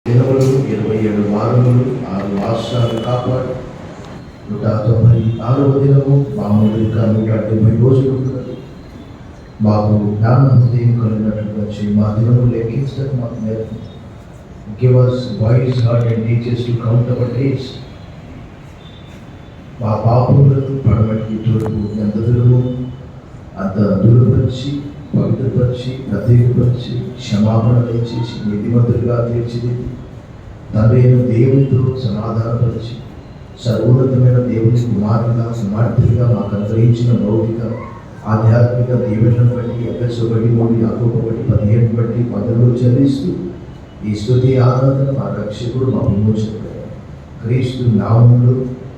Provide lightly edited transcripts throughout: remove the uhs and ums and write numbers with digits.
దినములు 27 వారములు 6 మాసాలు కాపాడు 196వ దినము మామూలుగా 170 రోజులు మాకు జ్ఞానం హృదయం కలిగినట్లుగా చేయి. మా దినములు లెక్కించడం మాకు నేర్పు. Give us wise heart and teach us to count our days. మా పాపములను పడమటి తోడు ఎంత దూరము అంత దూరపరిచి పవిత్రపరిచి ప్రత్యేకపరిచి క్షమాపణ దయచేసి నీతిమంతులుగా తీర్చిదిద్ది తండ్రి అయిన దేవునితో సమాధానపరిచి సర్వోన్నతమైన దేవుని కుమార్తెలుగా మాకు అనుగ్రహించిన భౌతిక ఆధ్యాత్మిక దేవులను బట్టి ఎఫెసీయుల బట్టి 3 యాకోబు బట్టి 15 బట్టి 10 చెల్లిస్తూ ఈ స్తుతి ఆరాధన మా రక్షకుడు మా విమోచకుడు క్రీస్తు నామములో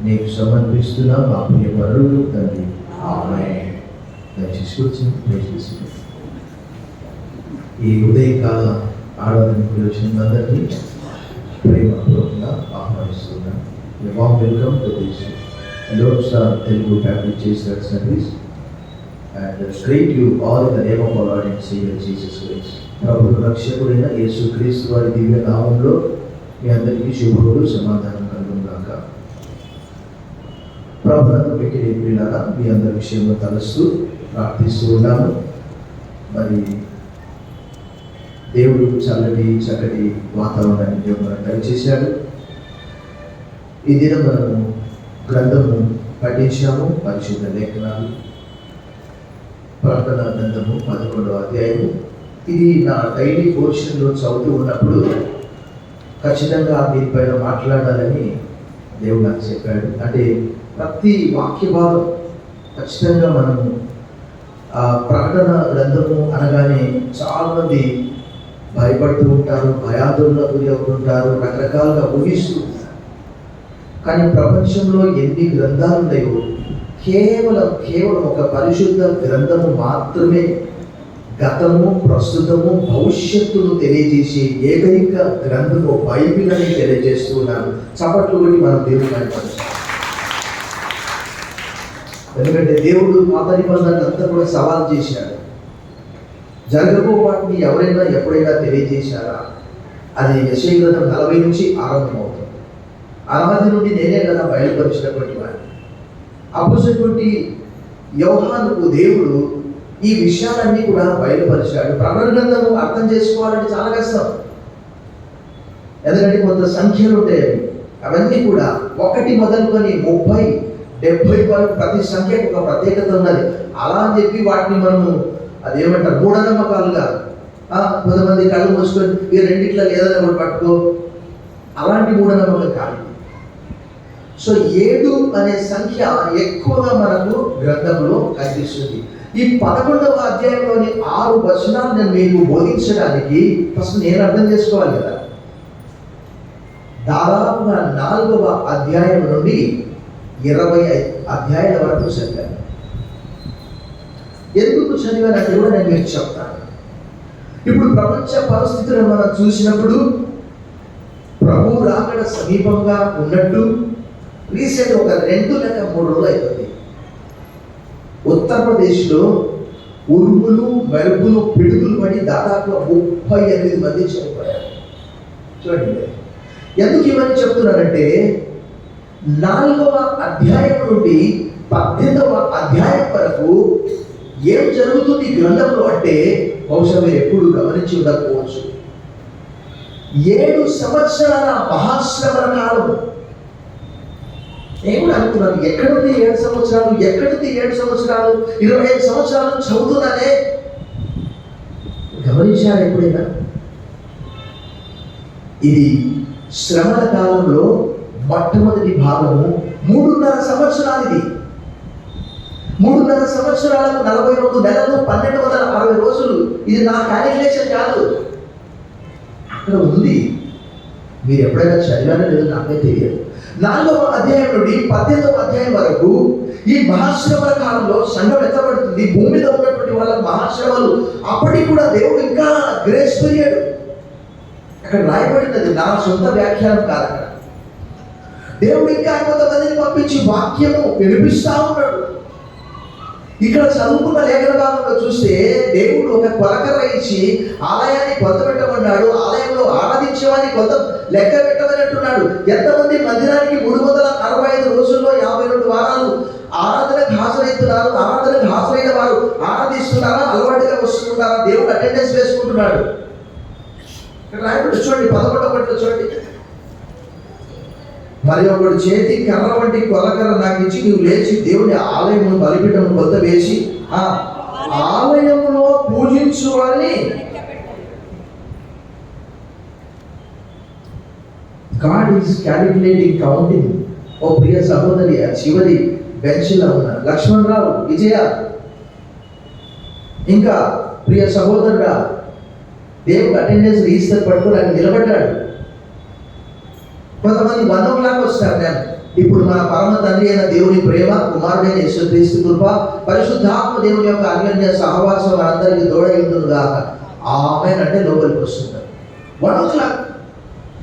నీకు సమర్పిస్తున్నా మా ప్రియ పరలోక తండ్రి ఆమేన్. దయచేసి కూర్చొని ఈ ఉదయకాల ఆరాధనకు వచ్చిన అందరికీ ప్రేమపూర్వకంగా ఆహ్వానిస్తున్నాను. warm welcome to this Lord's Star Telugu Catholic Church service and greet you all in the name of our Lord and Savior Jesus Christ. ప్రభు రక్షకుడైన యేసు క్రీస్తు వారి దివ్య నామంలో మీ అందరికీ శుభములు సమాధానం కలుగును గాక. ప్రభునందు మిక్కిలి ప్రియులారా, మీ అందరి విషయంలో తలస్తూ ప్రార్థిస్తూ ఉన్నాము. మరి దేవుడు చక్కటి వాతావరణాన్ని దేవుడు మనకు దయచేశాడు. ఈ దినం మనము గ్రంథము పఠించాము. పరిశుద్ధ లేఖనాలు ప్రకటన గ్రంథము 11వ అధ్యాయము. ఇది నా డైలీ పోర్షన్లో చదువుతూ ఉన్నప్పుడు ఖచ్చితంగా దీనిపైన మాట్లాడాలని దేవుడు నాకు చెప్పాడు. అంటే ప్రతి వాక్య భాగం ఖచ్చితంగా మనము ప్రకటన గ్రంథము అనగానే చాలామంది భయపడుతూ ఉంటారు, భయాందోళనకు గురి అవుతుంటారు, రకరకాలుగా ఊహిస్తూ ఉంటారు. కానీ ప్రపంచంలో ఎన్ని గ్రంథాలు ఉన్నాయో కేవలం ఒక పరిశుద్ధ గ్రంథము మాత్రమే గతము, ప్రస్తుతము, భవిష్యత్తును తెలియజేసే ఏకైక గ్రంథము బైబిల్ అని తెలియజేస్తూ ఉన్నారు. చప్పట్లు కొట్టి మనం దేవుడు కనపరుస్తాం. ఎందుకంటే దేవుడు పాత నిబంధనలు అంతా కూడా సవాల్ చేశాడు. జరగబో వాటిని ఎవరైనా ఎప్పుడైనా తెలియజేశారా? అది యెషయా గ్రంథం 40 నుంచి ఆరంభమవుతుంది. 60 నుండి నేనే కదా బయలుపరిచినటువంటి వాడిని. అపోస్తలుడైనటువంటి యోహానుకు దేవుడు ఈ విషయాలన్నీ కూడా బయలుపరిచాడు. ప్రకటన గ్రంథము అర్థం చేసుకోవాలంటే చాలా కష్టం. ఎందుకంటే కొంత సంఖ్యలు ఉంటాయి. అవన్నీ కూడా 1 మొదలుకొని 30, 70 వరకు ప్రతి సంఖ్యకు ఒక ప్రత్యేకత ఉన్నది. అలా అని చెప్పి వాటిని మనము అదేమంటారు మూఢనమ్మకాలుగా కొంతమంది కళ్ళు మూసుకొని ఈ రెండిట్లో లేదని కూడా పట్టుకో, అలాంటి మూఢనమ్మకం కాదు. సో 7 అనే సంఖ్య ఎక్కువగా మనకు గ్రంథంలో కనిపిస్తుంది. ఈ 11వ అధ్యాయంలోని 6 వచనాలు నేను మీకు బోధించడానికి ఫస్ట్ నేను అర్థం చేసుకోవాలి కదా. దాదాపుగా 4వ అధ్యాయం నుండి 25 అధ్యాయాల వరకు చదివాను. ఎందుకు చదివానంటే కూడా నేను మీకు చెప్తాను. ఇప్పుడు ప్రపంచ పరిస్థితులను మనం చూసినప్పుడు ప్రభు రాకడ సమీపంగా ఉన్నట్టు రీసెంట్ ఒక 2 లేక 3 రోజులు అవుతుంది. ఉత్తరప్రదేశ్లో ఉరుములు, మెరుపులు, పిడుగులు పడి దాదాపు 38 మంది చనిపోయారు. చూడండి, ఎందుకు ఇవన్నీ చెప్తున్నానంటే 4వ అధ్యాయం నుండి 18వ అధ్యాయం వరకు ఏం జరుగుతుంది గ్రంథంలో అంటే బహుశా మీరు ఎప్పుడు గమనించి ఉండకపోవచ్చు. 7 సంవత్సరాల మహాశ్రమణ కాలం. నేను కూడా అనుకున్నాను, ఎక్కడుంది 7 సంవత్సరాలు, ఎక్కడుంది 7 సంవత్సరాలు, 25 సంవత్సరాలు చదువుతున్నానే. గమనించారు ఎప్పుడైనా? ఇది శ్రమణ కాలంలో మొట్టమొదటి భాగము 3.5 సంవత్సరాలు. ఇది 3.5 సంవత్సరాలకు 42 నెలలు 1260 రోజులు. ఇది నా క్యాలిక్యులేషన్ కాదు, అక్కడ ఉంది. మీరు ఎప్పుడైనా చదివారో లేదో నాకే తెలియదు. 4వ అధ్యాయం నుండి 18వ అధ్యాయం వరకు ఈ మహాశ్రమల కాలంలో సంఘం ఎత్తబడుతుంది. భూమి మీద ఉన్నటువంటి వాళ్ళ మహాశ్రమలు. అప్పటికి కూడా దేవుడు ఇంకా గ్రేస్ పీరియడ్ అక్కడ రాయబడినది. నా సొంత వ్యాఖ్యానం కాదు. అక్కడ దేవుడు ఇంకా కొంతమందిని పంపించి వాక్యము వినిపిస్తా ఉన్నాడు. ఇక్కడ చదువుకున్న లేఖన భాగంలో చూస్తే దేవుడు ఒక కొలకర్ర ఇచ్చి ఆలయాన్ని కొలత పెట్టమన్నాడు, ఆలయంలో ఆరాధించేవాడిని కొలత లెక్క పెట్టమన్నట్టున్నాడు. ఎంతమంది మందిరానికి 365 రోజుల్లో 52 వారాలు ఆరాధనకు హాజరవుతున్నారు? ఆరాధనకు హాజరైన వారు ఆరాధిస్తున్నారా, అలవాటుగా వస్తున్నారా? దేవుడు అటెండెన్స్ వేసుకుంటున్నాడు. ఇక్కడ రాయబడి చూడండి, 11 చూడండి. మరి ఒకడు చేతి కర్ర వంటి కొలకర్ర నాకు ఇచ్చి, నువ్వు లేచి దేవుని ఆలయము బలిపీఠము కొలత వేసి ఆ ఆలయంలో పూజించు వారిని. God is calculating, counting. ఓ ప్రియ సహోదరి, ఆ చివరి బెంచ్లో ఉన్న లక్ష్మణరావు, విజయ, ఇంకా ప్రియ సహోదరుడా, దేవుడు అటెండెన్స్ రిజిస్టర్ పట్టుకుని ఆయన నిలబడ్డాడు. కొంతమంది 1 o'clock వస్తారు. నేను ఇప్పుడు మన పరమ తండ్రి అయిన దేవుని ప్రేమ, కుమారుడైన యేసుక్రీస్తు కృప, పరిశుద్ధాత్మ దేవుని యొక్క అన్యోన్య సహవాసం మనందరికీ తోడై ఉండును గాక. ఆమేన్ అంటే లోపలికి వస్తున్నారు. 1 o'clock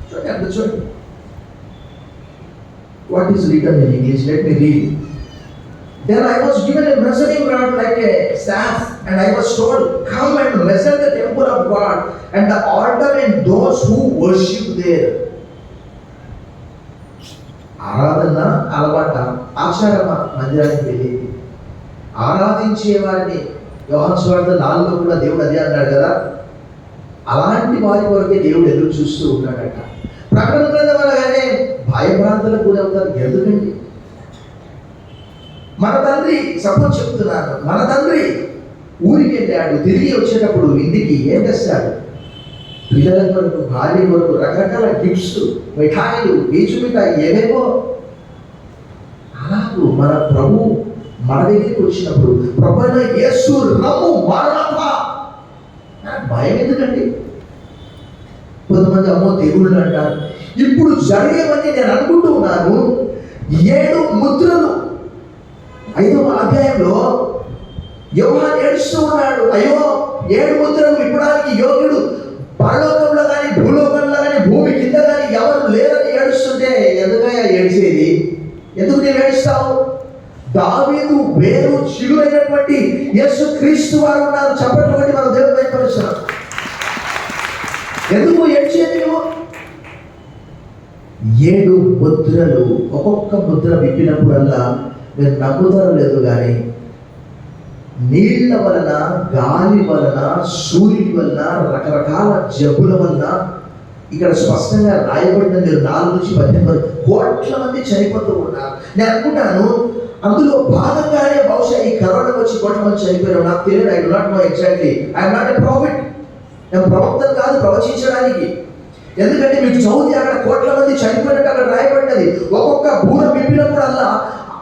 చూడండి, అక్కడ చూడండి. What is written in English? Let me read. Then I was given a measuring rod like a staff, and I was told, come and measure the temple of God and the altar and those who worship there. ఆరాధన అలవాట, ఆచారమా మందిరానికి వెళ్ళేది, ఆరాధించే వారిని యోహాను సువార్త 4లో కూడా దేవుడు అదే అన్నాడు కదా. అలాంటి వారి వరకే దేవుడు ఎదురు చూస్తూ ఉన్నాడట. ప్రకటన గ్రంథం అనగానే భయభ్రాంతులకు గురవుతారు. ఎందుకండి? మన తండ్రి, సపోజ్ చెప్తున్నాను, మన తండ్రి ఊరికి వెళ్ళాడు, తిరిగి వచ్చేటప్పుడు ఇంటికి ఏం తెస్తాడు? పిల్లల కొరకు, భార్య కొరకు రకరకాల గిఫ్ట్స్, మిఠాయిలు, బీచు మిఠాయి, ఏవేవో. అలాగూ మన ప్రభు మన దగ్గరికి వచ్చినప్పుడు, ప్రభువైన యేసు రమ్ము మారాథా, భయం ఎందుకండి? కొంతమంది అమ్మో దేవుళ్ళు అంటారు. ఇప్పుడు జరిగేవన్నీ నేను అనుకుంటూ ఉన్నాను. 7 ముద్రలు 5వ అధ్యాయంలో యోహాను ఏడుస్తూ ఉన్నాడు. అయ్యో, 7 ముద్రలు విప్పడానికి యోగ్యుడు పరలోకంలో కానీ భూలోకంలో కానీ భూమి కింద కానీ ఎవరు లేరని ఏడుస్తుంటే, ఎందుకయ్యా ఏడ్చేది? ఎందుకు నేను ఏడుస్తావు? దావీదు వేరు చిగురైనటువంటి యేసుక్రీస్తు వారు ఉన్నారు. చెప్పట్లు బట్టి మనం దేవుని బయటపరుస్తున్నాం. ఎందుకు ఏడ్చేది నువ్వు? 7 ముద్రలు, ఒక్కొక్క ముద్ర విప్పినప్పుడల్లా మీరు నమ్ముతారో లేదు కానీ నీళ్ల వలన, గాలి వలన, సూర్యుడి వలన, రకరకాల జబ్బుల వలన ఇక్కడ స్పష్టంగా రాయబడిన మీరు 4 నుంచి 18 వరకు కోట్ల మంది చనిపోతూ ఉన్నారు. నేను అనుకుంటాను అందులో భాగంగానే బహుశా ఈ కరోనా వచ్చి కోట్ల మంది చనిపోయారు. నాకు తెలియదు. I do not know exactly. I'm not a profit. నేను ప్రవక్తను కాదు ప్రవచించడానికి. ఎందుకంటే మీకు చదివితే అక్కడ కోట్ల మంది చనిపోయినట్టు అక్కడ రాయబడినది. ఒక్కొక్క బూర విప్పినప్పుడల్లా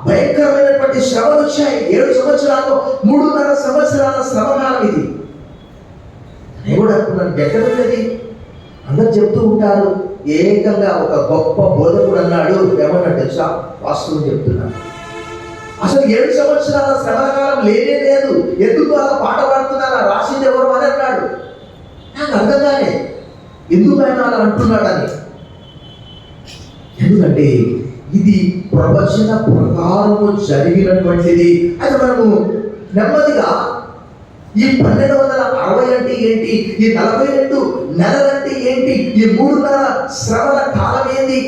భయంకరమైనటువంటి శ్రమలు వచ్చాయి. 7 సంవత్సరాల్లో 3.5 సంవత్సరాల శ్రమకాలం ఇది. నేను కూడా అనుకున్నాను, ఎక్కడ ఉన్నది? అందరు చెప్తూ ఉంటారు. ఏకంగా ఒక గొప్ప బోధకుడు అన్నాడు, ఏమన్నా తెలుసా? వాస్తవం చెప్తున్నాను, అసలు 7 సంవత్సరాల శ్రమల కాలం లేనే లేదు. ఎందుకు అలా పాట పాడుతున్నారా? రాసింది ఎవరు అని అన్నాడు. నాకు అర్థం కాలే ఎందుకు ఆయన అలా అంటున్నాడని. ఎందుకంటే ఇది ప్రవచన ప్రకారము జరిగినటువంటిది. అయితే మనము నెమ్మదిగా ఈ 1260 అంటే ఏంటి, ఈ 42 నెలలంటే ఏంటి, ఈ 3.5 శ్రమల కాలం ఏంటి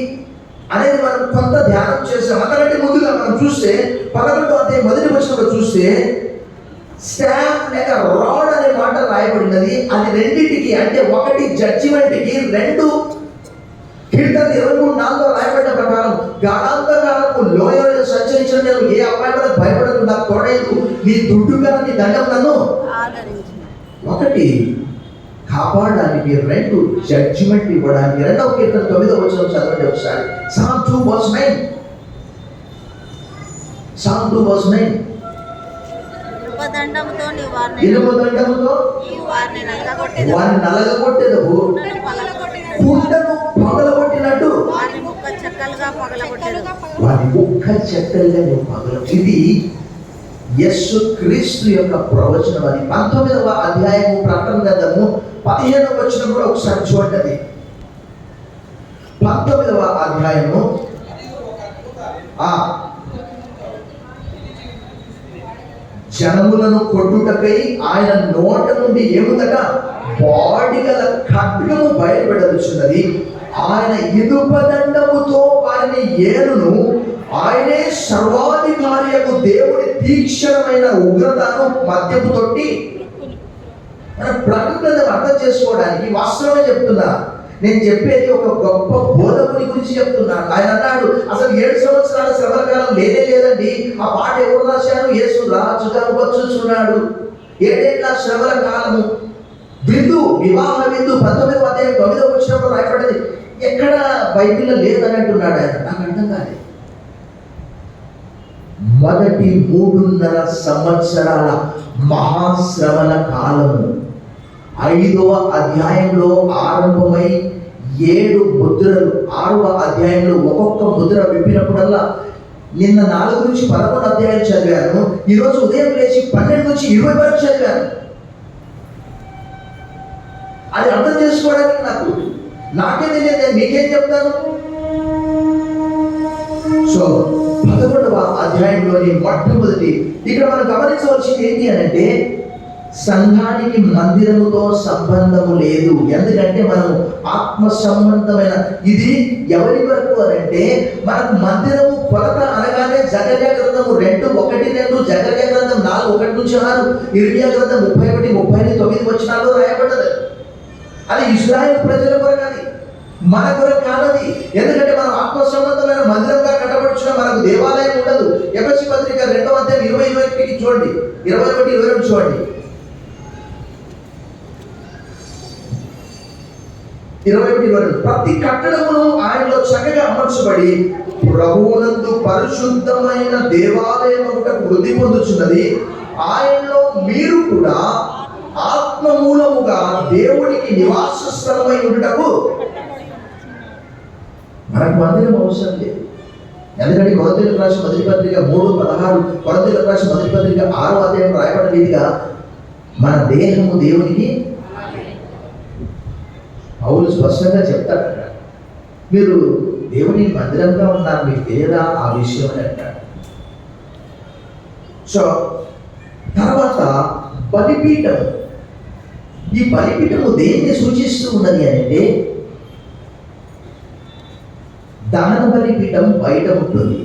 అనేది మనం కొంత ధ్యానం చేసాం. అంతకంటే ముందుగా మనం చూస్తే 11వ అధ్యాయం 1వ వచనంలో చూస్తే స్టాఫ్ లేక రాడ్ అనే మాట రాయబడినది. అది రెండింటికి, అంటే ఒకటి జడ్జిమెంట్కి, 2 కీర్తన 23:4లో రాయబడిన ప్రకారం గాఢాంధకారపు లోయలో సంచరించిన నేను ఏ అబ్బాయి కూడా భయపడదు, నాకు తోడేదు, నీ దుడ్డుగా నీ దండం నన్ను ఒకటి కాపాడడానికి, 2 జడ్జిమెంట్ ఇవ్వడానికి. 2వ కీర్తన 9వ వచనం చదవండి ఒకసారి. Psalm 2:9. Psalm 2:9. ఇనుప దండముతో వారిని నలగగొట్టెదవు, కుండను పగలగొట్టినట్టు వారి ముక్క చెక్కలుగా నువ్వు పగల. ఇది యేసుక్రీస్తు యొక్క ప్రవచనం. అని 19వ అధ్యాయము ప్రకటన గ్రంథము 15వ వచనం కూడా ఒకసారి చూడండి. 19వ అధ్యాయము జనములను కొట్టుటకై ఆయన నోట నుండి ఏముందట, బాడిగల ఖడ్గము బయలుపెడవచ్చున్నది. ఆయన ఇనుపదండముతో వారిని ఏలును. ఆయనే సర్వాధికారియకు దేవుడి తీక్షణమైన ఉగ్రతను మద్యపు తొట్టి. మన ప్రకృతిని అర్థం చేసుకోవడానికి వాస్తవమే చెప్తున్నా. నేను చెప్పేది ఒక గొప్ప బోధకుని గురించి చెప్తున్నాను. ఆయన అన్నాడు, అసలు 7 సంవత్సరాల శ్రమల కాలం లేనే లేదండి. ఆ పాట ఎవరు రాశారు? యేసు రాజుగా వచ్చుచున్నాడు. 7 ఏళ్ల శ్రమల కాలము. విందు, వివాహ విందు 19వ అధ్యాయం 9వ వచనంలో రాయబడింది. ఎక్కడ బైబిల్లో లేదని అంటున్నాడు ఆయన. నాకు అర్థం కాలేదు. మొదటి 3.5 సంవత్సరాల మహాశ్రమల కాలము 5వ అధ్యాయంలో ఆరంభమై 7 ముద్రలు, 6వ అధ్యాయంలో ఒక్కొక్క ముద్ర విప్పినప్పుడల్లా, నిన్న 4 నుంచి 11 అధ్యాయాలు చదివాను. ఈరోజు ఉదయం లేచి 12 నుంచి 20 వరకు చదివాను. అది అర్థం చేసుకోవడానికి నాకే తెలియదు, నేను మీకేం చెప్తాను. సో 11వ అధ్యాయంలోని మొట్టమొదటి ఇక్కడ మనం గమనించవలసింది ఏంటి అని అంటే, సంఘానికి మందిరముతో సంబంధము లేదు. ఎందుకంటే మనం ఆత్మ సంబంధమైన, ఇది ఎవరి వరకు అని అంటే, మనకు మందిరము కొలత అనగానే జకర్యా గ్రంథము 2:1-2, జకర్యా గ్రంథం 4:1-6, ఇర్మియా గ్రంథం 31:39 వచనాల్లో రాయబడ్డది. అది ఇశ్రాయేలు ప్రజల కొరకు, అది మన కొరకు కాదది. ఎందుకంటే మనం ఆత్మ సంబంధమైన మందిరంగా కట్టబడుచున్న మనకు దేవాలయం ఉండదు. ఎఫెసీ పత్రిక 2వ అధ్యాయం 20-21 చూడండి, 21-22 చూడండి. 21-22 ప్రతి కట్టడమును ఆయనలో చక్కగా అమర్చబడి ప్రభువునందు పరిశుద్ధమైన దేవాలయం ఒకటి వృద్ధి పొందుచున్నది. ఆయనలో మీరు కూడా ఆత్మ మూలముగా దేవుడికి నివాస స్థలమై ఉండుటకు. మనకు మందిరం అవసరం లేదు. ఎందుకంటే కొరింథీయులకు రాసిన మొదటి పత్రిక 3:16, కొరింథీయులకు రాసిన మొదటి పత్రిక 6వ అధ్యాయం రాయబడిన రీతిగా మన దేహము దేవునికి. పౌలు స్పష్టంగా చెప్తాడు, మీరు దేవుని మందిరంగా ఉన్నారు, మీకు తెలియదా ఆ విషయం అని అంటాడు. సో తర్వాత బలిపీఠం. ఈ బలిపీఠము దేన్ని సూచిస్తూ ఉన్నది అంటే, దహన బలిపీఠం బయట ఉంటుంది.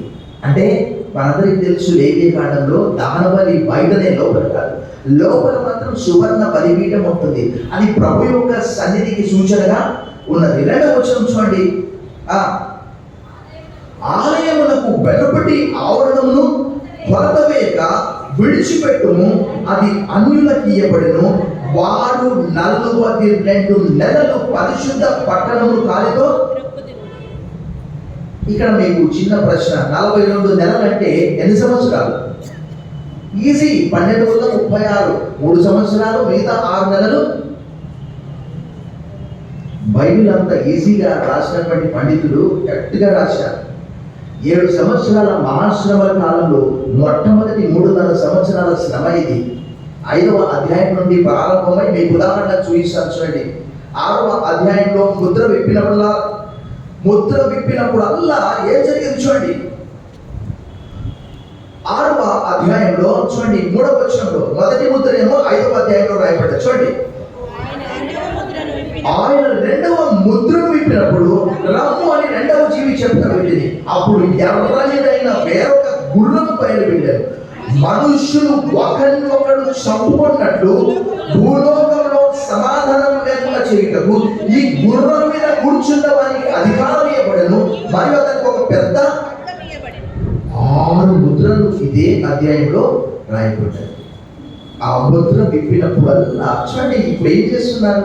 అంటే మనందరికి తెలుసు, లేవీ కాండంలో దహన బలి బయటనే, లోపల కాదు. లోపల మాత్రం సువర్ణ బలిపీఠం ఉంటుంది. అది ప్రభు యొక్క సన్నిధికి సూచనగా ఉన్నది. 2వ వచనం చూడండి, ఆలయమునకు వెలుపటి ఆవరణమును కొలత వేయక విడిచిపెట్టుము, అది అన్యులకు ఇయ్యబడును. వారు 42 నెలలు పరిశుద్ధ పట్టణములు కాలితో. ఇక్కడ మీకు చిన్న ప్రశ్న, 42 నెలలు అంటే ఎన్ని సంవత్సరాలు? ఈజీ, 12 వల్ల 36, 3 సంవత్సరాలు, మిగతా 6 నెలలు. బైబిల్ అంత ఈజీగా రాసినటువంటి పండితులు గట్టిగా రాశారు. 7 సంవత్సరాల మహాశ్రమల కాలంలో మొట్టమొదటి 3.5 సంవత్సరాల శ్రమ ఇది. 5వ అధ్యాయం నుండి ప్రారంభమై మీకు ఉదాహరణ చూపిస్తాను చూడండి. 6వ అధ్యాయంలో ముద్ర విప్పినప్పుడల్లా ఏం జరిగింది చూడండి. 6వ అధ్యాయంలో చూడండి, 3వ వచనంలో మొదటి ముద్ర ఏమో 5వ అధ్యాయంలో రాయబడ్డది చూడండి. ఆయన 2వ ముద్రను విప్పినప్పుడు రమ్ము అని 2వ జీవి చెప్తారు వీటిని. అప్పుడు ఎర్రనిదైన వేరొక గుర్రం పైన వెళ్ళారు. మనుష్యులు ఒకరినొకడు చంపుకున్నట్లు భూలోకంలో సమాధానం లేకుండా చేయుటకు ఈ గుర్రం మీద కూర్చున్న వారికి అధికారం ఇవ్వబడను. మరియు అతనికి ఒక పెద్ద 6 ముద్రలు ఇదే అధ్యాయంలో రాయబడ్డాయి. ఆ ముద్ర విప్పినప్పుడు చూడండి, ఇప్పుడు ఏం చేస్తున్నారు?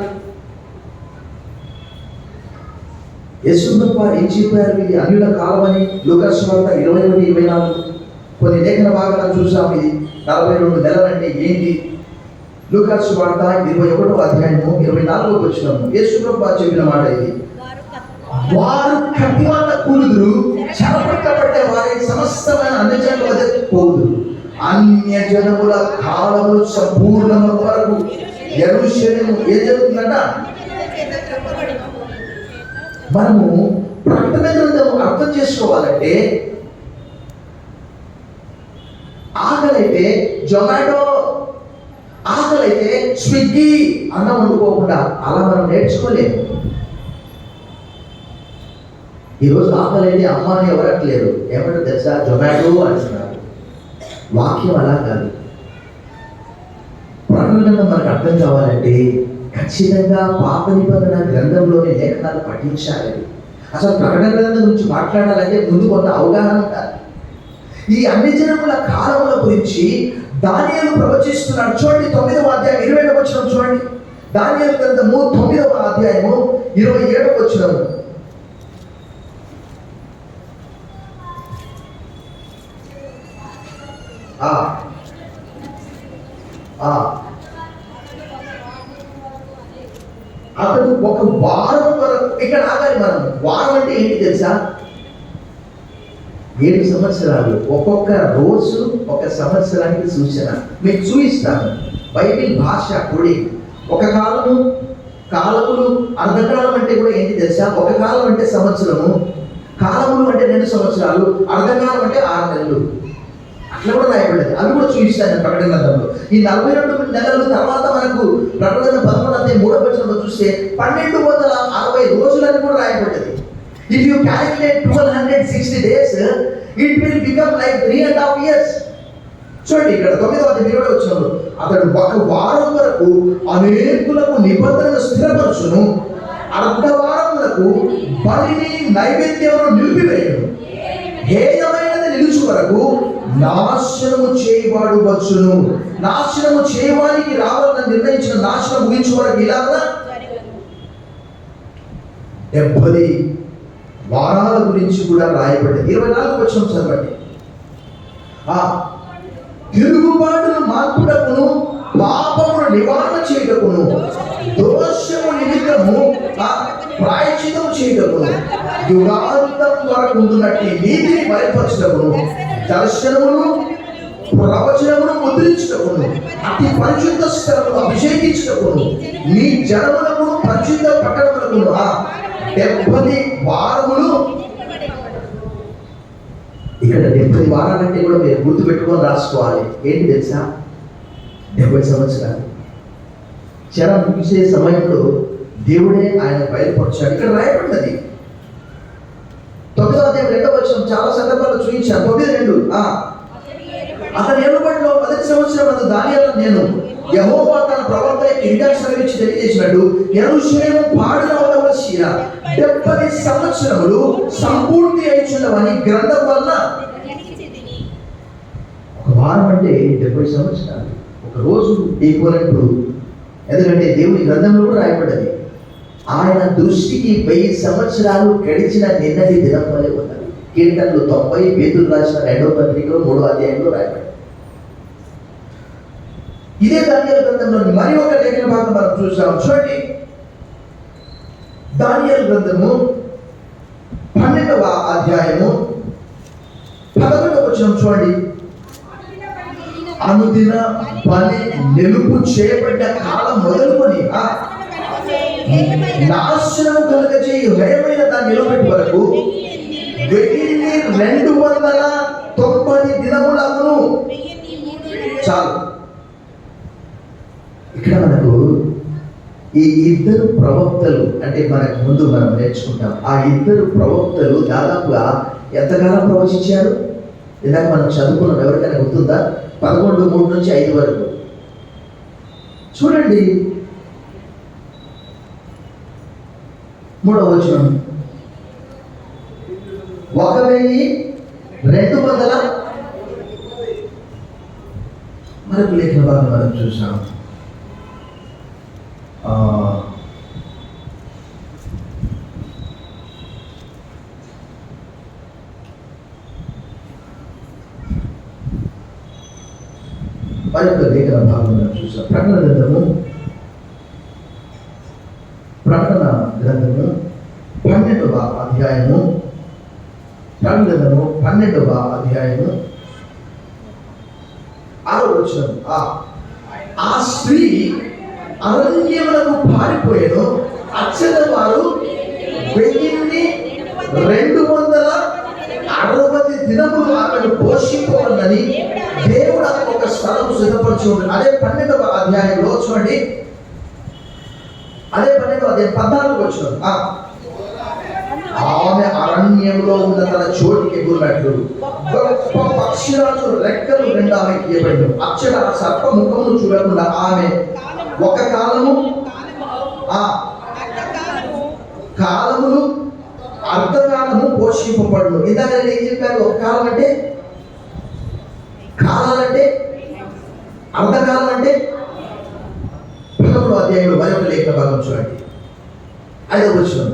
యేసుప్రభు వారు ఏం చెప్పారు? ఇది అన్యుల కాలం అని. లూకాసు సువార్త 21-24 కొన్ని లేఖన భాగాలు చూసాం. ఇది 42 నెలలు అంటే ఏంటి? లూకాసు సువార్త 21వ అధ్యాయము 24వ వచనము యేసుప్రభు వారు చెప్పిన మాట ఇది. వారు కట్టివాళ్ళ కూలుదురు, చెరపట్టబడ్డ వారి సమస్తమైన అన్యజనుల వద్దకు పోదురు. అన్యజనముల కాలము సంపూర్ణము వరకు యెరూషలేము ఏం జరుగుతుందంట? మనము ప్రకటన గ్రంథం అర్థం చేసుకోవాలంటే ఆఖరి ఆకలి అయితే జొమాటో, ఆకలి అయితే స్విగ్గీ, అన్నం వండుకోకుండా అలా మనం నేర్చుకోలేము. ఈరోజు ఆకలి అయితే అమ్మ అని ఎవరట్లేరు, ఏమంటే తెలుసా, జొమాటో అంటున్నారు. వాక్యం అలా కాదు. ప్రకటన గ్రంథం మనకు అర్థం కావాలంటే ఖచ్చితంగా పాత నిబంధన గ్రంథంలోని లేఖనాలు పఠించాలి. అసలు ప్రకటన గ్రంథం గురించి మాట్లాడాలంటే ముందు కొంత అవగాహన ఉండాలి. ఈ అన్ని జనముల కాలముల గురించి దానియేలు ప్రవచిస్తున్నాడు. చూడండి 9వ అధ్యాయం 20వ వచనం చూడండి. దానియేలు గ్రంథము 9వ అధ్యాయము 27వ వచనము. అతను ఒక వారం వరకు, ఇక్కడ ఆగాలి మనం. వారం అంటే ఏంటి తెలుసా? 7 సంవత్సరాలు. ఒక్కొక్క రోజు ఒక సంవత్సరానికి సూచన. మీకు చూపిస్తాను. బైబిల్ భాష కూడి ఒక కాలము, కాలములు, అర్ధకాలం అంటే కూడా ఏంటి తెలుసా? ఒక కాలం అంటే సంవత్సరము, కాలములు అంటే 2 సంవత్సరాలు, అర్ధకాలం అంటే 6 నెలలు. అట్లా కూడా రాయబడ్డది. అవి కూడా చూపిస్తాను ప్రకటన గ్రంథంలో. ఈ 42 నెలల తర్వాత మనకు ప్రకటన 11 అధ్యాయం 3వ వచనంలో చూస్తే 1260 రోజులని కూడా రాయబడ్డది. If you calculate 1260 days, it will become like 3.5 years. చూడండి ఇక్కడ 9వ అధ్యాయం 20వ వచనంలో అతడు ఒక వారం వరకు అనేకులకు నిబంధనలు స్థిరపరచును, అర్ధవారములకు బలిని నైవేద్యమును నిలిపివేయును, హేయమైనది నిలుచు వరకు నాశనము చేయవాడు వచ్చును. నాశనము చేయడానికి రావాలని నిర్ణయించిన నాశనం ముగించే వరకు ఇలాగా 70 వారాల గురించి కూడా రాయబడింది. 24వ వచనం చదవండి. తిరుగుబాటును మార్పుటకును, పాపమును నివారణ చేయుటకును, దోషము నిమిత్తము ప్రాయశ్చిత్తము చేయుటకును, యుగాంతం వరకు ఉంటున్నట్టు నీతిని బయలుపరచుటకును, దర్శనమును ప్రవచనమును ముద్రించుటకును, అతి పరిశుద్ధ స్థలమును అభిషేకించుటకును, నీ జనములకు పరిశుద్ధ పట్టణములకు 70 వారములు. ఇక్కడ 70 వారాలంటే కూడా మీరు గుర్తుపెట్టుకొని రాసుకోవాలి. ఏంటి తెలుసా? 70 సంవత్సరాలు. చెర ముగిసే సమయంలో దేవుడే ఆయన బయలుపరిచాడు. ఇక్కడ రాయబడ్డది 9వ అధ్యాయం 2వ వచనం. చాలా సందర్భాల్లో చూపించాను. 9:2. అతని ఏలుబడిలో 10వ సంవత్సరం అందు దానియేలు నేను యెహోవా తన ప్రవక్త ఇర్మియాకు ఇచ్చి తెలియజేసినట్టు యెరూషలేము పాడున ఉండవలసిన 70 సంవత్సరములు సంపూర్తి అయిచున్నవని గ్రంథం వలన. ఒక వారం అంటే 70 సంవత్సరాలు. ఒక రోజు ఈక్వలెంట్. ఎందుకంటే దేవుని గ్రంథంలో కూడా రాయబడ్డది, ఆయన దృష్టికి 1000 సంవత్సరాలు గడిచిన నిన్నటి దినం వలె ఉన్నది. కీర్తనలు 90, పేతురు రాసిన 2వ పత్రికలో 3వ అధ్యాయంలో రాయబడింది. ఇదే దానియేలు గ్రంథంలోని మరి ఒక లేఖన భాగం మనం చూసాం. చూడండి, దానియేలు గ్రంథము 12వ అధ్యాయము 11వ వచనం చూడండి. అనుదిన బలి నిలుపు చేయబడ్డ కాలం మొదలుకొని నాశనం కలుగజేయు హేయమైన దాన్ని నిలబెట్టి వరకు 1290 దినములను. చాలు. ఇక్కడ మనకు ఈ 2 ప్రవక్తలు అంటే మనకు ముందు మనం నేర్చుకుంటాం. ఆ 2 ప్రవక్తలు దాదాపుగా ఎంతకాలం ప్రవచించారు? ఇందాక మనం చదువుకున్నాం. ఎవరికైనా గుర్తుందా? 11:3 నుంచి 5 వరకు. చూడండి 3వ వచనం. 1200 మనకు లేఖన భాగం మనం చూసాం. మరొక లేఖన భాగం మనం చూసాం. ప్రకటన గ్రంథము 12వ అధ్యాయము. ప్రకటన గ్రంథము 12వ అధ్యాయము 6వ వచనం. ఆ స్త్రీ అరణ్యములకు పారిపోయాను, అచ్చట వారు 1260 దినములు ఆమెను పోషింపవలనని దేవుడు స్థలం సిద్ధపరిచి ఉంటుంది. అదే 12వ అధ్యాయంలో చూడండి, అదే 12వ అధ్యాయం 14వ వచనం. ఆమె అరణ్యంలో ఉన్న తన చోటికి ఎగురునట్లు గొప్ప పక్షిరాజు రెక్కలు రెండు ఆమెకి ఇవ్వబడి అక్షర సర్ప ముఖమును చూడకుండా ఆమె ఒక కాలములు అర్ధకాలము పోషింపబడును. ఇందాక నేను ఏం చెప్పాను? ఒక కాలం అంటే, కాలాలంటే, అర్ధకాలం అంటే 11వ అధ్యాయంలో మరొక లేఖన భాగం చూడండి, 5వ వచనం.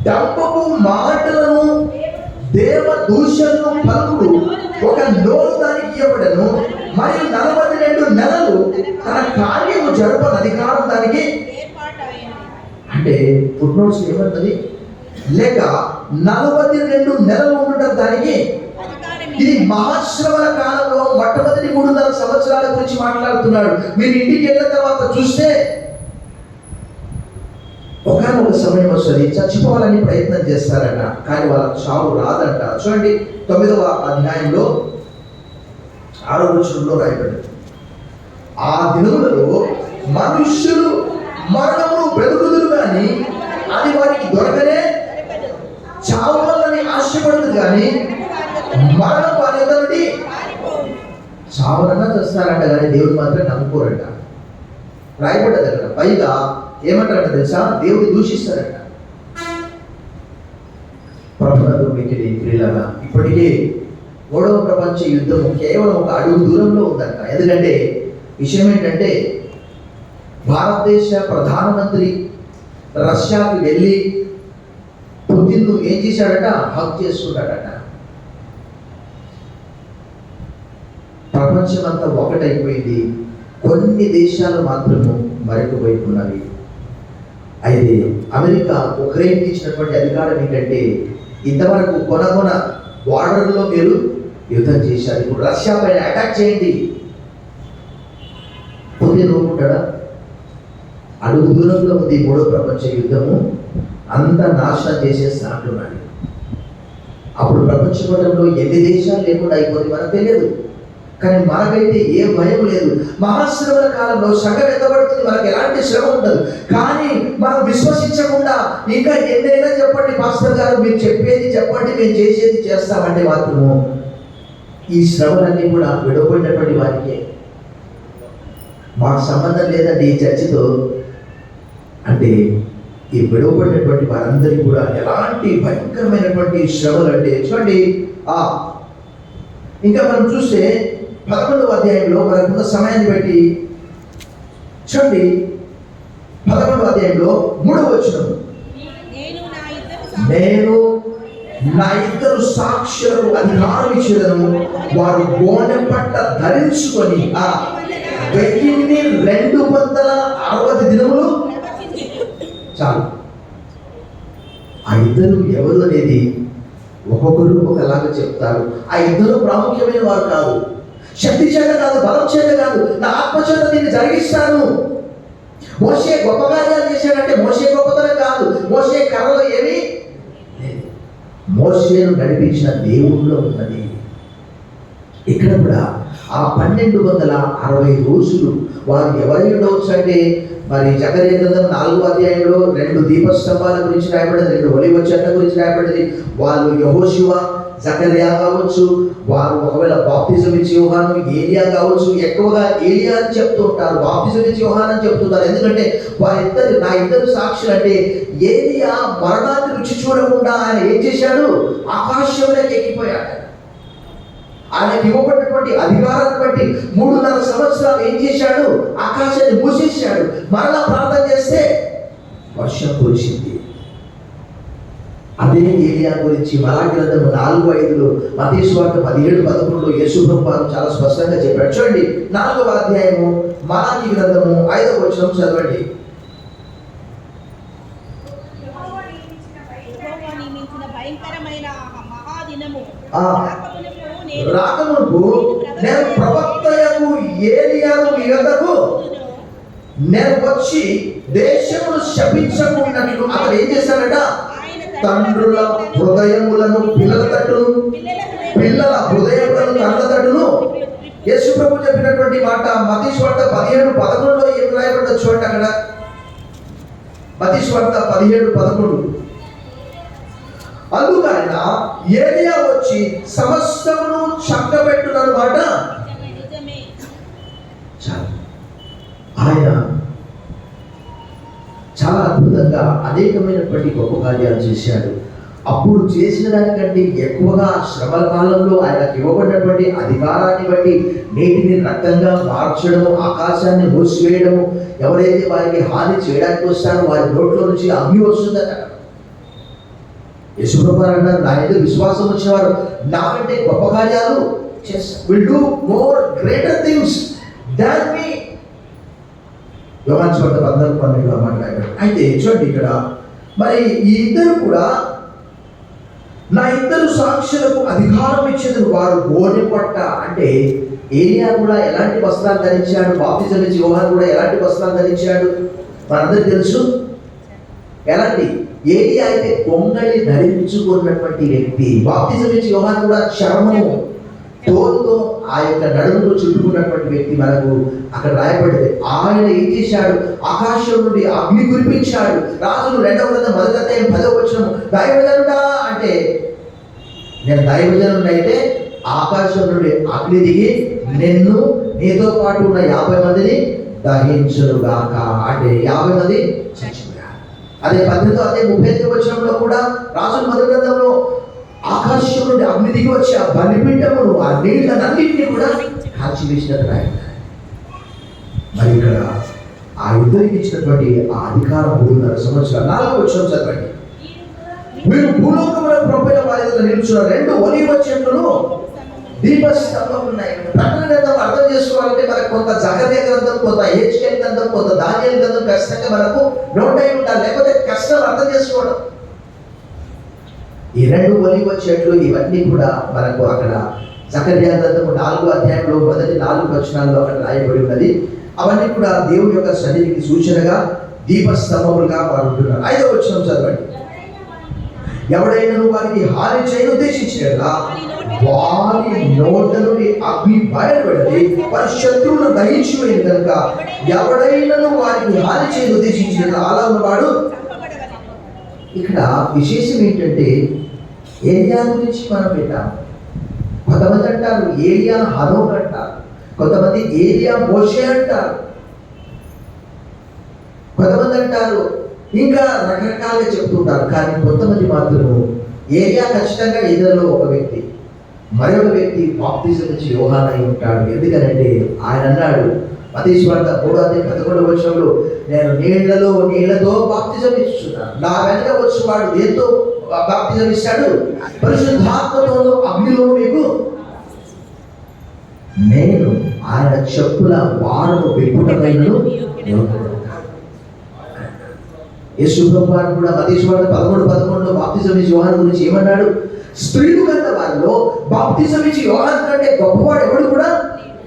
డంపపు మాటలను దేవ దూషణను పలుకుడు ఒక నోరు దానికి ఇవ్వబడను, మరియు 42 నెలలు తన కార్యము జరపని అధికారం దానికి. అంటే ఫుట్నోట్స్ ఏమన్నది? లేక 42 నెలలు ఉండటం దానికి. ఇది మహాశ్రమల కాలంలో మొట్టమొదటి 3.5 సంవత్సరాల గురించి మాట్లాడుతున్నాడు. మీరు ఇంటికి వెళ్ళిన తర్వాత చూస్తే ఒకనొక సమయం వస్తుంది, చచ్చిపోవాలని ప్రయత్నం చేస్తారట, కానీ వాళ్ళకి చావు రాదంట. చూడండి 9వ అధ్యాయంలో 6వ వచనంలో రాయబడింది, ఆ దినములలో మనుష్యులు మరణమును బ్రతుకుదురు కానీ అది వారికి దొరకనే, చావాలని ఆశపడదు కానీ మరణం వారి ఎదుటి. చావనన్నా చేస్తారంట కానీ దేవుడు మాత్రం నమ్ముకోరంట. రాయబడ్డది అక్కడ. పైగా ఏమంటారంట తెలుసా? దేవుడు దూషిస్తారంట. ప్రభునందు మిక్కిలి ప్రియులారా, ఇప్పటికే 3వ ప్రపంచ యుద్ధము కేవలం ఒక అడుగు దూరంలో ఉందంట. ఎందుకంటే విషయం ఏంటంటే, భారతదేశ ప్రధానమంత్రి రష్యాకి వెళ్ళి పుతిన్ను ఏం చేశాడట? హక్ చేసుకున్నాడట. ప్రపంచమంతా ఒకటైపోయింది, కొన్ని దేశాలు మాత్రము మరొక వైపు ఉన్నవి. అయితే అమెరికా ఉక్రెయిన్కి ఇచ్చినటువంటి అధికారం ఏంటంటే, ఇంతవరకు కొన బార్డర్లో మీరు యుద్ధం చేశారు, ఇప్పుడు రష్యా పైన అటాక్ చేయండి. పుతిన్ ఒప్పుకుంటాడా? అడుగు దూరంలో ఉంది 3వ ప్రపంచ యుద్ధము, అంతా నాశనం చేసేస్తా అంటున్నాడు. అప్పుడు ప్రపంచ పటంలో ఎన్ని దేశాలు లేకుండా అయిపోతుంది మనకు తెలియదు, కానీ మనకైతే ఏ భయం లేదు. మహాశ్రమల కాలంలో సంఘం ఎత్తబడుతుంది, మనకు ఎలాంటి శ్రమ ఉండదు. కానీ మనం విశ్వసించకుండా ఇంకా ఎన్నైనా చెప్పండి పాస్టర్ గారు, మీరు చెప్పేది చెప్పండి, మేము చేసేది చేస్తామంటే మాత్రము ఈ శ్రమలన్నీ కూడా విడవబడినటువంటి వారికే. మాకు సంబంధం లేదండి ఈ చర్చితో అంటే, ఈ విడవబడినటువంటి వారందరికీ కూడా ఎలాంటి భయంకరమైనటువంటి శ్రమలు అంటే చూడండి. ఇంకా మనం చూస్తే 11వ అధ్యాయంలో మనకున్న సమయాన్ని బట్టి చూడండి, 11వ అధ్యాయంలో 3వ వచనం, నేను నా 2 సాక్షులకు అధికారం ఇచ్చేదను, వారు గోనె పట్ట ధరించుకొని 1260 దినములు చాలు. ఆ 2 ఎవరు అనేది ఒక్కొక్కరు ఒకలాగా చెప్తారు. ఆ 2 ప్రాముఖ్యమైన వారు కాదు, శక్తి చేత కాదు, బలం చేత కాదు, నా ఆత్మ చేత దీన్ని జరిగిస్తాను. మోషే గొప్ప కార్యాలు చేశాడంటే మోషే గొప్పతనం కాదు, మోషే కర్రలో ఏమీ లేదు, మోషేను నడిపించిన దేవుళ్ళలో ఉన్నది. ఇక్కడ కూడా ఆ 1260 రోజులు వారు ఎవరి ఉండవచ్చు అంటే, మరి జకర్యా గ్రంథం 4వ అధ్యాయంలో 2 దీపస్తంభాల గురించి రాయబడింది, 2 ఒలీవ చెట్ల గురించి రాయబడింది. వాళ్ళు యెహోషువ, జకర్యా కావచ్చు, వారు ఒకవేళ బాప్తిజం ఇచ్చే యోహాను, ఏలియా కావచ్చు. ఎక్కువగా ఏలియా అని చెప్తూ ఉంటారు, బాప్తిజం ఇచ్చే యోహాను అని చెప్తున్నారు. ఎందుకంటే వారిద్దరు నా 2 సాక్షులు అంటే, ఏలియా మరణాన్ని రుచి చూడకుండా ఆయన ఏం చేశాడు? ఆకాశంలోకి ఎక్కిపోయాడు. ఆయనకి ఇవ్వబడినటువంటి అధికారాన్ని బట్టి 3.5 సంవత్సరాలు ఏం చేశాడు? ఆకాశాన్ని మూసేశాడు. మరలా ప్రార్థన చేస్తే వర్షం కురిసింది. అదే ఏలియా గురించి మలాకి గ్రంథము 4:5లో, మత్తయి సువార్త 17:11లో యేసుప్రభు వారు చాలా స్పష్టంగా చెప్పాడు. చూడండి 4వ అధ్యాయము మలాకి గ్రంథము 5వ వచనం చదవండి. రాకమునకు నేను ప్రవక్తయగు ఏలియాను మీ యొద్దకు నేను వచ్చి దేశమును శపించకున్నట్లు అతడు ఏం చేశాడట? తండ్రుల హృదయములను పిల్లల తట్టును, పిల్లల హృదయములను తండ్రుల తట్టును యేసు ప్రభు చెప్పినటువంటి మాట మత్తయి సువార్త 17:11 ఏం రాయబడిందో చూడండి. అక్కడ మత్తయి సువార్త 17:11 అందుకు ఆయన ఏలియా వచ్చి సమస్తమును చక్కబెట్టునన్నమాట. ఆయన చాలా అద్భుతంగా అనేకమైనటువంటి గొప్ప కార్యాలు చేశాడు. అప్పుడు చేసిన దానికంటే ఎక్కువగా శ్రమల కాలంలో ఆయనకు ఇవ్వబడినటువంటి అధికారాన్ని బట్టి నీటిని రక్తంగా మార్చడము, ఆకాశాన్ని మూసివేయడము, ఎవరైతే వారికి హాని చేయడానికి వస్తారో వారి నోట్లో నుంచి అగ్ని వస్తుందట. యేసుప్రభు అన్నారు, నా మీద విశ్వాసం వచ్చినవారు నాకంటే గొప్ప కార్యాలు will do more greater things than me. యోహాను సువార్త 14:12 మాట్లాడారు. అయితే చూడండి, ఇక్కడ మరి ఈ ఇద్దరు కూడా నా ఇద్దరు సాక్షులకు అధికారం ఇచ్చేది వారు గోనె పట్ట. అంటే ఏలియా కూడా ఎలాంటి వస్త్రాలు ధరించాడు, బాప్తిజం ఇచ్చి యోహాను కూడా ఎలాంటి వస్త్రాలు ధరించాడు మనందరికీ తెలుసు. ఎలాంటి ఏలియా అయితే కొంగలి ధరించుకున్నటువంటి వ్యక్తి, బాప్తిజం ఇచ్చి యోహాను కూడా చర్మము తోలుతో ఆ యొక్క నడుముతో చుట్టుకున్నటువంటి వ్యక్తి. మనకు అక్కడ రాయబడింది. ఆయన ఏం చేశాడు? ఆకాశం నుండి అగ్ని కురిపించాడు. రాజులు 2వ గ్రంథం 1వ అధ్యాయం 10వ వచనం, దైవజనుడా అంటే నేను దైవజనుడు అయితే ఆకాశం నుండి అగ్ని దిగి నిన్ను నీతో పాటు ఉన్న 50 మందిని దహించునుగాక. అంటే 50 మంది చచ్చిపోయారు. అదే 18వ అధ్యాయం 35వ వచనంలో కూడా రాజుల 1వ గ్రంథంలో ఆకాశం నుండి అగ్ని దిగి వచ్చి ఆ బలిపీఠమును, ఆ నీళ్ళనన్నింటినీ కూడా కాల్చివేసినట్టు రాయండి. మరి ఇక్కడ ఆ ఇద్దరికి ఇచ్చినటువంటి ఆ అధికారం 3.5 సంవత్సరాలు. 4వ వచనం చదవండి. మీరు భూలోకములో ప్రభువైన వారి ఎదుట నిలుచున్న 2 ఒలీవ చెట్లను దీపస్తంభం ఉన్నాయి. ప్రకటన గ్రంథం అర్థం చేసుకోవాలంటే మనకు కొంత జకర్యా గ్రంథం, కొంత హెచ్కేల్ గ్రంథం, కొంత దానియేలు గ్రంథం ఖచ్చితంగా మనకు నోట్ అయి ఉండాలి, లేకపోతే కష్టం అర్థం చేసుకోవడం. ఈ 2 ఒలీవ చెట్లు ఇవన్నీ కూడా మనకు అక్కడ జకర్యా గ్రంథం 4వ అధ్యాయంలో మొదటి 4 వచనాల్లో అక్కడ రాయబడి ఉన్నది. అవన్నీ కూడా దేవుని యొక్క సన్నిధికి సూచనగా దీపస్తంభములుగా వారు ఉంటున్నారు. 5వ వచనం చదవండి. ఎవడైనా వారికి హాని చేయను ఉద్దేశించినట్లా వారి నోట నుండి అగ్ని బయలుపడి వారి శత్రువులను దహించి వేయను కనుక ఎవడైనా వారికి హాని చేయను ఉద్దేశించినట్లా అలా ఉన్నవాడు. ఇక్కడ విశేషం ఏంటంటే ఏలియా గురించి మనం పెట్టాము. కొంతమంది అంటారు ఏలియా హనోక్ అంటారు, కొంతమంది ఏలియా మోషే అంటారు, కొంతమంది అంటారు ఇంకా రకరకాలుగా చెప్తుంటారు. కానీ కొంతమంది మాత్రం ఏలియా ఖచ్చితంగా ఇద్దరిలో ఒక వ్యక్తి, మరొక వ్యక్తి బాప్తిజం ఇచ్చి యోహాను అయి ఉంటాడు. ఎందుకనంటే ఆయన అన్నాడు మత్తయి సువార్త 3వ అధ్యాయం 11వ వచనంలో, నేను నీళ్లతో బాప్తిజం ఇస్తున్నాను, నా వెనక వచ్చేవాడు దేంతో బాప్తిజం ఇస్తాడు? పరిశుద్ధాత్మతోనూ అగ్నిలోనూ మీకు నేను ఆయన చెప్పుల వారు విప్పుటమైనను యేసు ప్రభువారు కూడా మత్తయి సువార్త 13:11లో బాప్తిజం ఇచ్చి యోహాను గురించి ఏమన్నాడు? స్త్రీలు కన్నా వారిలో బాప్తిజం ఇచ్చి యోహాను కంటే గొప్పవాడు ఎవడు కూడా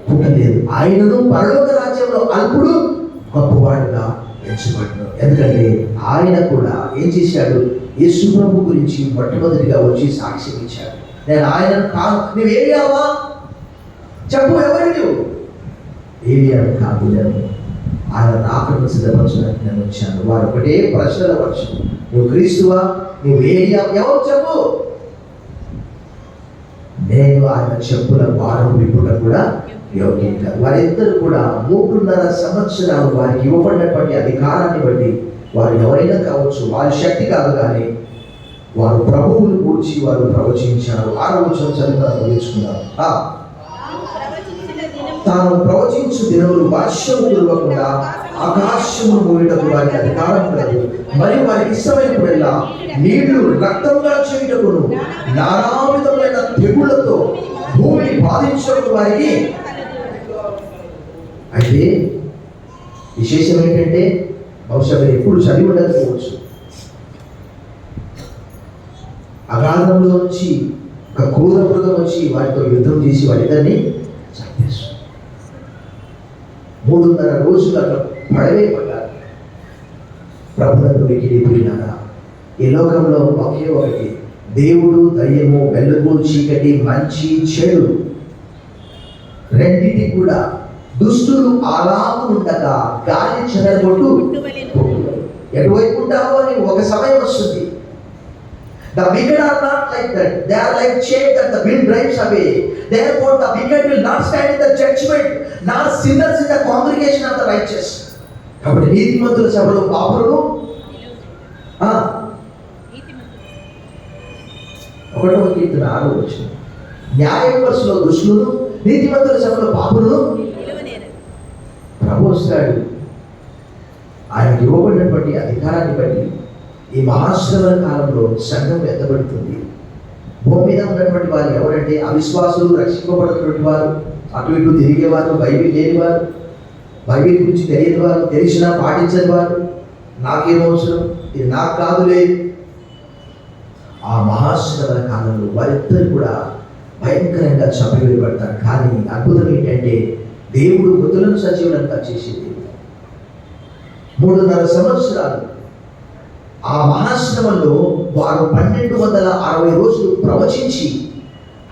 పుట్టలేదు, ఆయనను పరలోక రాజ్యంలో అల్పుడు గొప్పవాడుగా ఎంచబడ్డాడు. ఎందుకంటే ఆయన కూడా ఏం చేశాడు? యేసు ప్రభు గురించి మొట్టమొదటిగా వచ్చి సాక్ష్యం ఇచ్చాడు. నేను ఆయనను కాదు, నువ్వు ఏలియావా చెప్పు, ఎవరు నువ్వు? ఏలియాను కాదు, నేను ఆయన రాకడను సిద్ధపరచడానికి నేను వచ్చాను. వారు ఒకటే ప్రశ్నల వర్షం, నువ్వు క్రీస్తువా, నువ్వు ఏలియా, ఎవరు చెప్పు? నేను ఆయన చెప్పుల వారం విప్పుట కూడా యోగ్యం కాదు. వారిద్దరు కూడా 3.5 సంవత్సరాలు వారికి ఇవ్వబడినటువంటి అధికారాన్ని బట్టి వారు ఎవరైనా కావచ్చు, వారి శక్తి కాదు, కానీ వారు ప్రభువును కూర్చి వారు ప్రవచించారు. 6వ వచనం చదువుతారు, నేర్చుకున్నారు. తాను ప్రవచించు దినములు వర్షం కురవకుండా ఆకాశము మూయటకు వారికి అధికారం కలదు, మరియు వారికి ఇష్టమైనప్పుడల్లా నీళ్లు రక్తంగా చేయుటకును నానా విధములైన తెగుళ్లతో భూమిని బాధించటకు వారికి. అయితే విశేషం ఏంటంటే, బహుశా మీరు ఎప్పుడు చదివి ఉండకపోవచ్చు, అగాధంలో నుంచి ఒక క్రూర మృగం వచ్చి వారితో యుద్ధం చేసి వారిద్దరిని చంపేస్తుంది. 3.5 రోజులు అట్లా పడవే పడ్డారు. ప్రభుత్వం వికిలిపోయినారా? ఈ లోకంలో ఒకే ఒకటి, దేవుడు, దయ్యము, వెలుగు, చీకటి, మంచి, చెడు. రెండింటి కూడా దుష్టులు అలాగు ఉండగా గాలి చెదరగొట్టు ఎటువైపు ఉంటావో అని ఒక సమయం వస్తుంది. The wicked are not like that. They are like shade that the wind drives away. Therefore, the wicked will not stand in the judgment, nor sinners in the congregation of the righteous. కాబట్టి నీతిమంతుల సభలో పాపులను 1వ కీర్తన 6వ వచనం. న్యాయపరుసులో దుష్టులను, నీతిమంతుల సభలో పాపులను ప్రభు వస్తాడు. ఆయనకి ఇవ్వబడినటువంటి అధికారాన్ని బట్టి ఈ మహాశ్రమల కాలంలో సంఘం ఎత్తబడుతుంది. భూమి మీద ఉన్నటువంటి వారు ఎవరంటే అవిశ్వాసులు, రక్షింపబడినటువంటి వారు, అటు ఇటు తిరిగేవారు, బైబిల్ లేనివారు, బైబిల్ గురించి తెలియని వారు, తెలిసినా పాటించని వారు, నాకేమవసరం, ఇది నాకు కాదులే. ఆ మహాశ్రమల కాలంలో వారిద్దరు కూడా భయంకరంగా చంపివేయబడతారు. కానీ అద్భుతం ఏంటంటే దేవుడు మృతులను సజీవులంతా చేసేది 3.5 సంవత్సరాలు ఆ మహాశ్రమంలో వారు 1260 రోజులు ప్రవచించి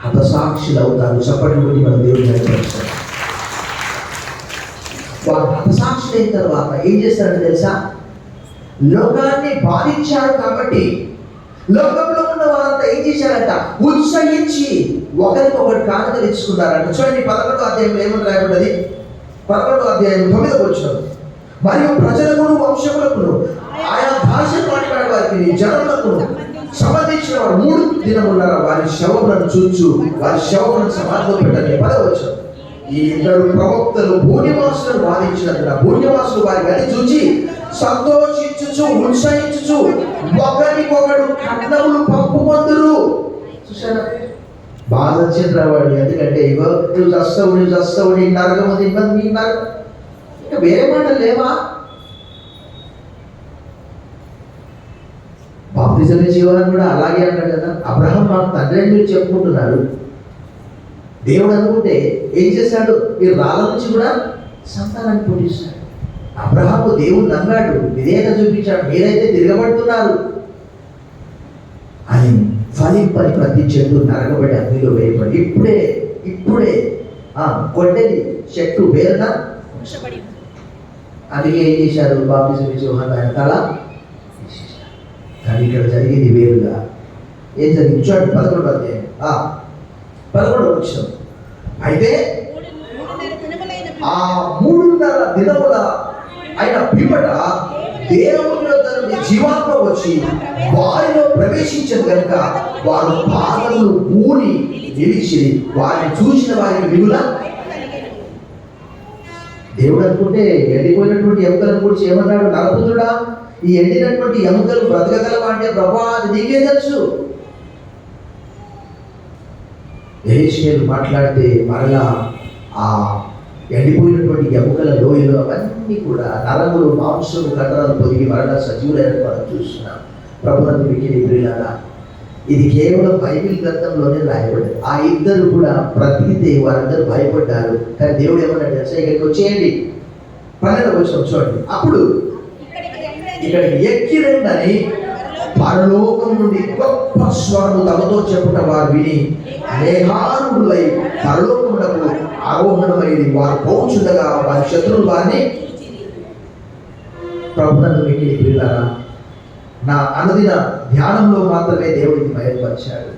హతసాక్షులు అవుతారు. చప్పటి కొట్టి మన దేవుడిని నడిపిస్తారు. వారు హతసాక్షులైన తర్వాత ఏం చేస్తారంటే తెలుసా? లోకాన్ని బాధించారు కాబట్టి లోకంలో ఉన్న వారంతా ఏం చేశారంట? ఉత్సహించి ఒకరికొకరు కానుకలు ఇచ్చుకున్నారంట. చూడండి 11వ అధ్యాయంలో ఏమని రాయబడ్డది? 11వ అధ్యాయం 9వ వచనం. మరియు ప్రజలకును, వంశములకును, ఆయా భాషలు మాట్లాడే వారికి, జనములకు సంబంధించిన వారు 3 దినముల వారి శవములను చూచు వారి శవములను సమాధిలో పెట్టని 10వ వచనం. ఈ 2 ప్రవక్తలు భూనివాసులను వాదించినందున భూనివాసులు వారి గది చూచి సంతోషించుచు ఉత్సహించుచు ఒకరికొకడు ఖడ్గములు పంపుకొందురు. చూసారా? బాధ వచ్చింది వాడు. ఎందుకంటే ఇగో నువ్వు చస్తావు, నీ నరకం ఉంది, నీ నరకం. ఇంకా వేరే మాటలు లేవా? బాప్తిజం జీవాన్ని కూడా అలాగే అన్నాడు కదా. అబ్రహాం నాకు తండ్రి అని మీరు చెప్పుకుంటున్నారు. దేవుడు అనుకుంటే ఏం చేశాడు? మీరు రాళ్ళ నుంచి కూడా సంతానాన్ని పుట్టిస్తాడు. అబ్రహాము దేవుడు నమ్మాడు, విధేయత చూపించాడు. మీరైతే తిరగబడుతున్నారు అని ఫలింపని ప్రతి చెట్టు నరకబడి అగ్నిలో వేయబడి ఇప్పుడే కొట్టేది చెట్టు వేరున. అందుకే ఏం చేశారు? బాప్తిజం యోహాను ఆయన తల. కానీ ఇక్కడ జరిగింది వేరుగా. ఏం జరిగింది చూడండి 11వ అధ్యాయం 11వ వచనం. అయితే ఆ 3.5 దినముల అయిన పిమ్మట దేవుని యొద్ద నుండి జీవాత్మ వచ్చి వారిలో ప్రవేశించిన కనుక వారు పాదములు పూని నిలిచి వారిని చూసిన వారికి మిగుల. దేవుడు అనుకుంటే ఎండిపోయినటువంటి ఎముకలను గురించి ఏమన్నాడు? నరపుత్రుడా, ఈ ఎండినటువంటి ఎముకలు బ్రతకగలవా అంటే ప్రభా అది నీకే తెలుసు. యెహెజ్కేలు మాట్లాడితే మరలా ఆ ఎండిపోయినటువంటి ఎముకల లోయలు అవన్నీ కూడా నరములు, మాంసము, కండరాలు పొదిగి మరలా సజీవులైన మనం చూస్తున్నాం. ప్రభునందు మిక్కిలి ప్రియులారా, ఇది కేవలం బైబిల్ గ్రంథంలోనే రాయబడింది. ఆ 2 కూడా బ్రతికితే వారందరూ భయపడ్డారు. కానీ దేవుడు ఏమన్నాడు తెలుసా? ఇక్కడికి వచ్చేయండి. 12వ వచనం చూడండి. అప్పుడు ఇక్కడికి ఎక్కిరండని పరలోకం నుండి గొప్ప స్వరము తమతో చెప్పుట వారు విని మేఘారులై పరలోకమునకు ఆరోహణమైంది. వారు పోచుండగా వారి శత్రువులు వారిని. ప్రభునందు మిక్కిలి ప్రియులారా, నా అనుదిన ధ్యానంలో మాత్రమే దేవుడికి బయలుపరిచాడు.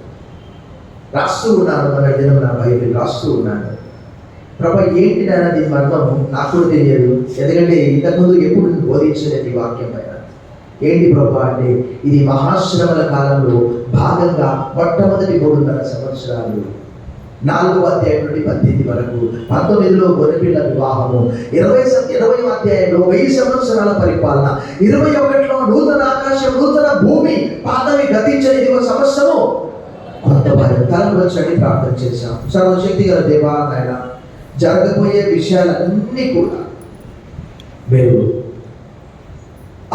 రాస్తూ ఉన్నాను, మన దినం నా బైబిల్ రాస్తూ ఉన్నాను. ప్రభా ఏంటి నాన్న దీని మర్మం నాకు కూడా తెలియదు. ఎందుకంటే ఇంతకుముందు ఎప్పుడు బోధించలేదు ఈ వాక్యం పైన. ఏంటి ప్రభా అంటే ఇది మహాశ్రమల కాలంలో భాగంగా మొట్టమొదటి 3.5 సంవత్సరాలు 4వ అధ్యాయం నుండి 18 వరకు, 19లో గొర్రెపిల్ల వివాహము, 20వ అధ్యాయంలో 1000 సంవత్సరాల పరిపాలన, 21లో నూతన ఆకాశం నూతన భూమి పాతవి గతించని ఇదిగో సంవత్సరము కొత్త వారి తలను వచ్చి ప్రార్థన చేశాం. సర్వశక్తి గల దేవా నాయన, జరగబోయే విషయాలన్నీ కూడా మీరు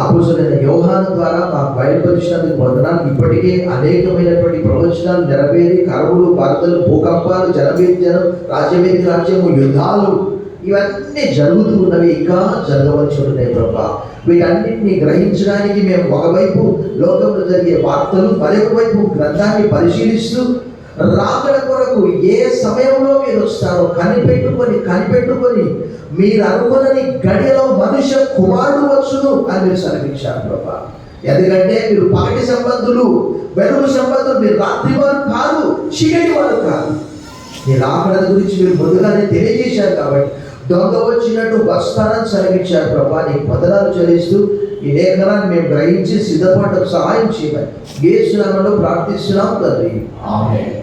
అపోస్తలుడైన యోహాను ద్వారా మాకు బయలుపరిచినందుకు వందనాలు. ఇప్పటికే అనేకమైనటువంటి ప్రవచనాలు నెరవేరి, కరువులు, వరదలు, భూకంపాలు, జనం, రాజ్యము, యుద్ధాలు ఇవన్నీ జరుగుతూ ఉన్నవి, ఇంకా జరగవలసి ఉన్నాయి ప్రభా. వీటన్నింటినీ గ్రహించడానికి మేము ఒకవైపు లోకంలో జరిగే వార్తలు, మరొక వైపు గ్రంథాన్ని పరిశీలిస్తూ రాకడ కొరకు ఏ సమయంలో మీరు వస్తారో కనిపెట్టుకొని మీరు అనుకున్నని గడియలో మనుష్య కుమారుడు వచ్చును అని మీరు సెలవించారు ప్రభా. ఎందుకంటే మీరు పగటి సంబంధులు, వెలుగు సంబంధులు, మీరు రాత్రి వారు కాదు, చీకటి వారు కాదు. మీ రాకడ గురించి మీరు ముందుగానే తెలియజేశారు కాబట్టి దొంగ వచ్చినట్టు వస్తానని సెలవించారు ప్రభా. నీకు వందనాలు చెల్లిస్తూ ఈ లేఖనాన్ని మేము గ్రహించి సిద్ధపడటం సహాయం చేయమని యేసు నామములో ప్రార్థిస్తున్నాం తండ్రి. ఆమేన్.